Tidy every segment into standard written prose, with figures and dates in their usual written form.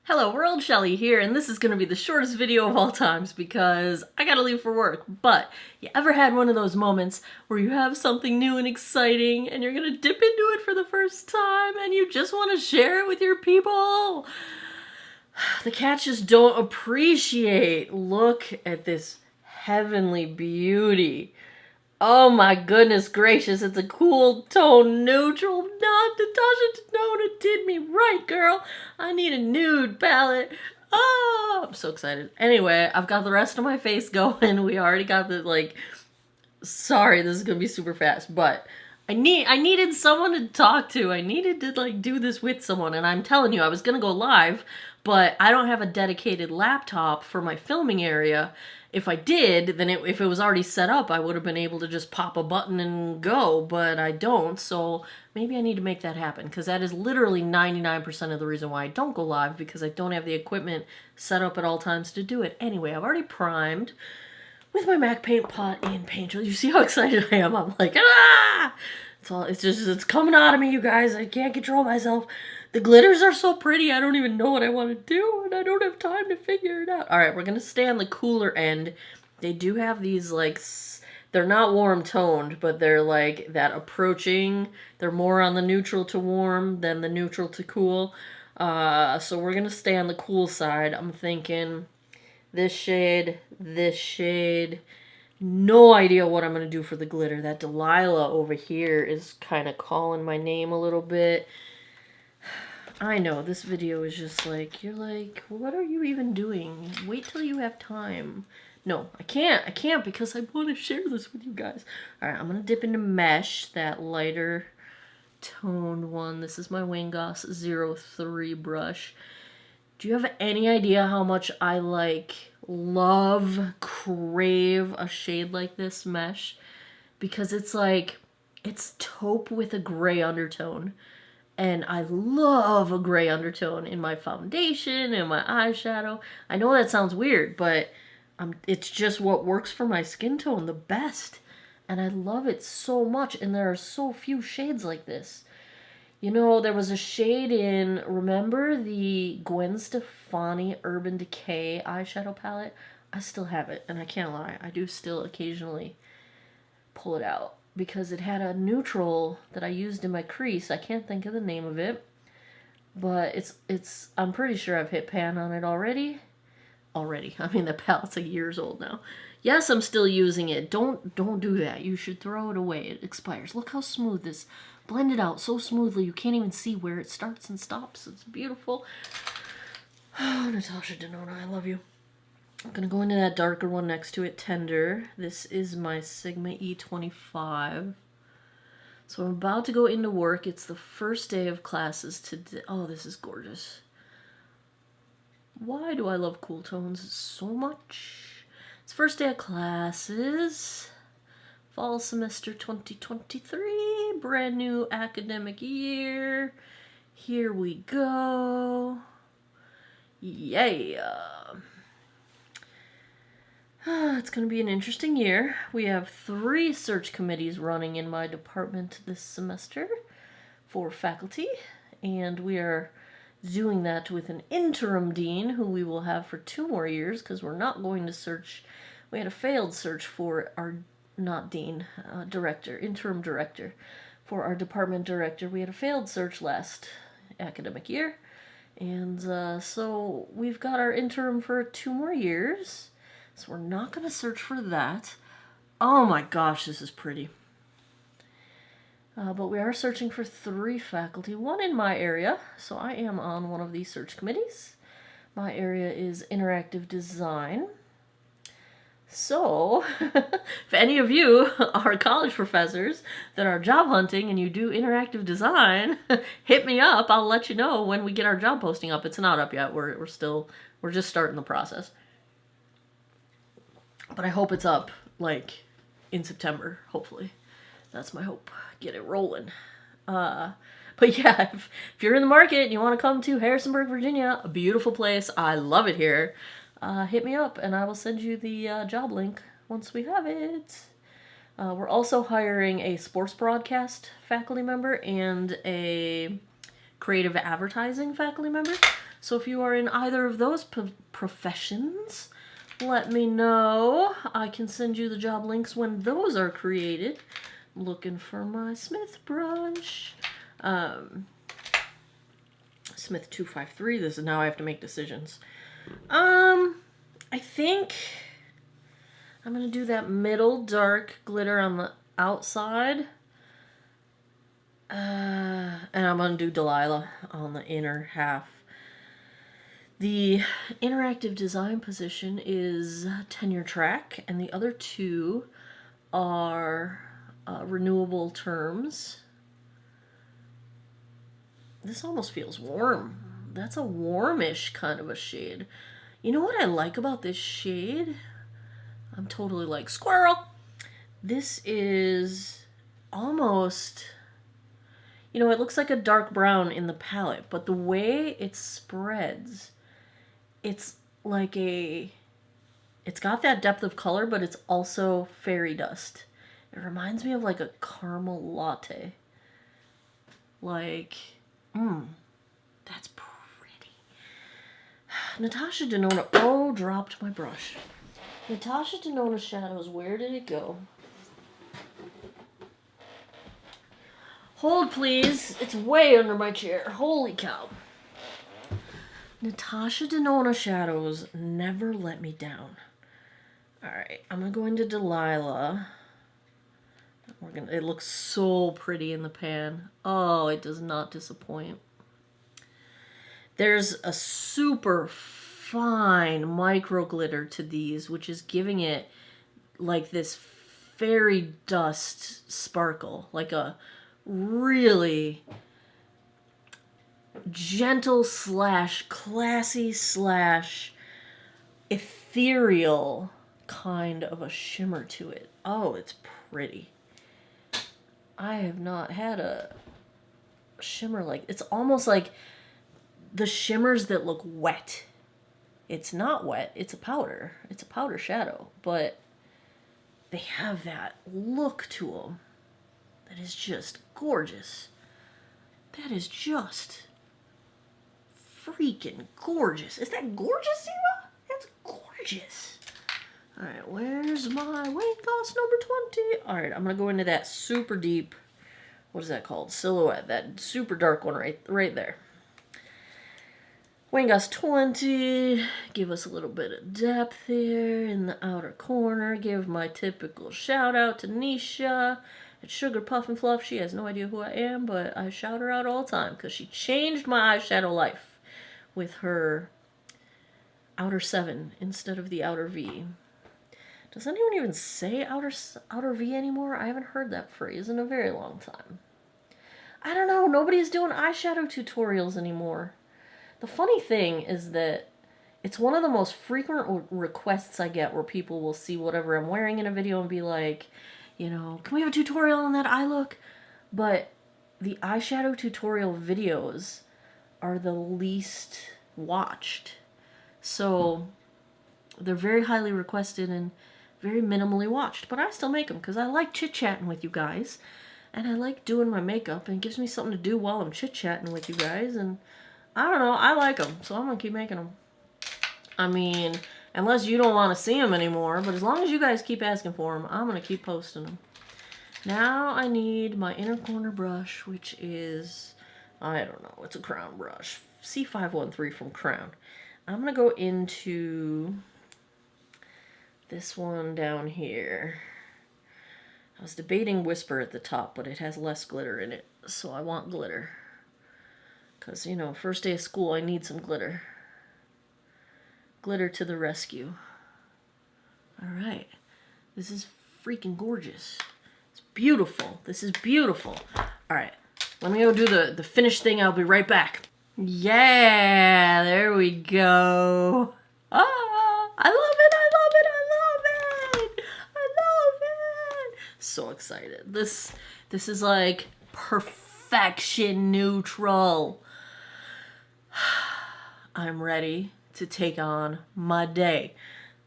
Hello world, Shelly here, and this is going to be the shortest video of all times because I gotta leave for work. But you ever had one of those moments where you have something new and exciting and you're gonna dip into it for the first time and you just want to share it with your people? The cats just don't appreciate. Look at this heavenly beauty. Oh my goodness gracious, it's a cool tone neutral. Not Natasha Denona did me right, girl. I need a nude palette. Oh, I'm so excited. Anyway, I've got the rest of my face going. We already got the, sorry, this is gonna be super fast, but I needed someone to talk to. I needed to, do this with someone, and I'm telling you, I was gonna go live, but I don't have a dedicated laptop for my filming area. If I did, then if it was already set up, I would have been able to just pop a button and go, but I don't, so maybe I need to make that happen, because that is literally 99% of the reason why I don't go live, because I don't have the equipment set up at all times to do it. Anyway, I've already primed with my MAC paint pot and paint tool. You see how excited I am? I'm like, ah! It's coming out of me, you guys. I can't control myself. The glitters are so pretty, I don't even know what I want to do, and I don't have time to figure it out. Alright, we're going to stay on the cooler end. They do have these, they're not warm toned, but they're that approaching. They're more on the neutral to warm than the neutral to cool. So we're going to stay on the cool side. I'm thinking this shade. No idea what I'm going to do for the glitter. That Delilah over here is kind of calling my name a little bit. I know, this video is just you're like, what are you even doing? Wait till you have time. No, I can't because I want to share this with you guys. Alright, I'm going to dip into Mesh, that lighter toned one. This is my Wingos 03 brush. Do you have any idea how much I love, crave a shade like this, Mesh? Because it's it's taupe with a gray undertone. And I love a gray undertone in my foundation and my eyeshadow. I know that sounds weird, but it's just what works for my skin tone the best. And I love it so much, and there are so few shades like this. You know, there was a shade in, remember the Gwen Stefani Urban Decay eyeshadow palette? I still have it, and I can't lie, I do still occasionally pull it out, because it had a neutral that I used in my crease. I can't think of the name of it, but I'm pretty sure I've hit pan on it already. I mean, the palette's years old now. Yes, I'm still using it. Don't do that. You should throw it away. It expires. Look how smooth this blended out so smoothly. You can't even see where it starts and stops. It's beautiful. Oh, Natasha Denona, I love you. I'm going to go into that darker one next to it, Tender. This is my Sigma E25. So I'm about to go into work. It's the first day of classes today. Oh, this is gorgeous. Why do I love cool tones so much? It's first day of classes. Fall semester 2023. Brand new academic year. Here we go. Yeah. It's going to be an interesting year. We have 3 search committees running in my department this semester for faculty, and we are doing that with an interim dean who we will have for 2 more years, because we're not going to search. We had a failed search for our, not dean, director, interim director. For our department director, we had a failed search last academic year, and so we've got our interim for 2 more years. So we're not going to search for that. Oh my gosh, this is pretty. But we are searching for 3 faculty, 1 in my area. So I am on one of these search committees. My area is interactive design. So, if any of you are college professors that are job hunting and you do interactive design, hit me up. I'll let you know when we get our job posting up. It's not up yet. We're just starting the process. But I hope it's up, in September, hopefully. That's my hope. Get it rolling. But yeah, if you're in the market and you want to come to Harrisonburg, Virginia, a beautiful place, I love it here, hit me up and I will send you the job link once we have it. We're also hiring a sports broadcast faculty member and a creative advertising faculty member. So if you are in either of those professions, let me know. I can send you the job links when those are created. I'm looking for my Smith brush. Smith 253. This is now I have to make decisions. I think I'm going to do that middle dark glitter on the outside. And I'm going to do Delilah on the inner half. The interactive design position is tenure track, and the other two are renewable terms. This almost feels warm. That's a warmish kind of a shade. You know what I like about this shade? I'm totally like, squirrel! This is almost, you know, it looks like a dark brown in the palette, but the way it spreads, it's like it's got that depth of color, but it's also fairy dust. It reminds me of like a caramel latte. Like, that's pretty. Natasha Denona, oh, dropped my brush. Natasha Denona Shadows, where did it go? Hold, please. It's way under my chair. Holy cow. Natasha Denona Shadows never let me down. Alright, I'm going to go into Delilah. It looks so pretty in the pan. Oh, it does not disappoint. There's a super fine micro glitter to these, which is giving it like this fairy dust sparkle. Like a really gentle / classy / ethereal kind of a shimmer to it. Oh, it's pretty. I have not had a shimmer like, it's almost like the shimmers that look wet. It's not wet, it's a powder. It's a powder shadow, but they have that look to them that is just gorgeous. That is just freaking gorgeous. Is that gorgeous, Ziva? That's gorgeous. Alright, where's my weight loss number 20? Alright, I'm going to go into that super deep, what is that called? Silhouette. That super dark one right there. Wayne Goss 20. Give us a little bit of depth here in the outer corner. Give my typical shout out to Nisha at Sugar Puff and Fluff. She has no idea who I am, but I shout her out all the time because she changed my eyeshadow life with her outer 7 instead of the outer V. Does anyone even say outer V anymore? I haven't heard that phrase in a very long time. I don't know. Nobody's doing eyeshadow tutorials anymore. The funny thing is that it's one of the most frequent requests I get where people will see whatever I'm wearing in a video and be like, you know, can we have a tutorial on that eye look? But the eyeshadow tutorial videos are the least watched. So they're very highly requested and very minimally watched, but I still make them because I like chit-chatting with you guys, and I like doing my makeup, and it gives me something to do while I'm chit-chatting with you guys, and I don't know, I like them, so I'm going to keep making them. I mean, unless you don't want to see them anymore, but as long as you guys keep asking for them, I'm going to keep posting them. Now I need my inner corner brush, which is, I don't know, it's a Crown brush, C513 from Crown. I'm going to go into this one down here. I was debating Whisper at the top, but it has less glitter in it, so I want glitter. Because, you know, first day of school, I need some glitter. Glitter to the rescue. Alright. This is freaking gorgeous. It's beautiful. This is beautiful. Alright. Let me go do the finished thing. I'll be right back. Yeah! There we go. Ah! I love it! I love it! I love it! I love it! So excited. This is like perfection neutral. I'm ready to take on my day.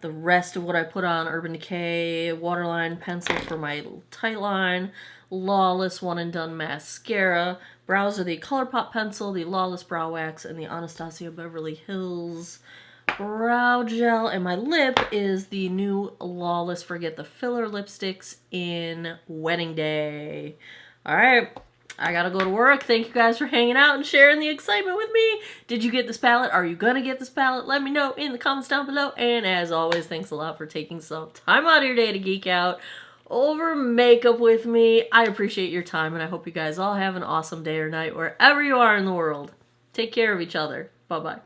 The rest of what I put on, Urban Decay, Waterline pencil for my tight line, Lawless One and Done mascara, Brows are the ColourPop pencil, the Lawless Brow Wax, and the Anastasia Beverly Hills Brow Gel. And my lip is the new Lawless Forget the Filler lipsticks in Wedding Day. All right. I gotta go to work. Thank you guys for hanging out and sharing the excitement with me. Did you get this palette? Are you gonna get this palette? Let me know in the comments down below. And as always, thanks a lot for taking some time out of your day to geek out over makeup with me. I appreciate your time, and I hope you guys all have an awesome day or night wherever you are in the world. Take care of each other. Bye-bye.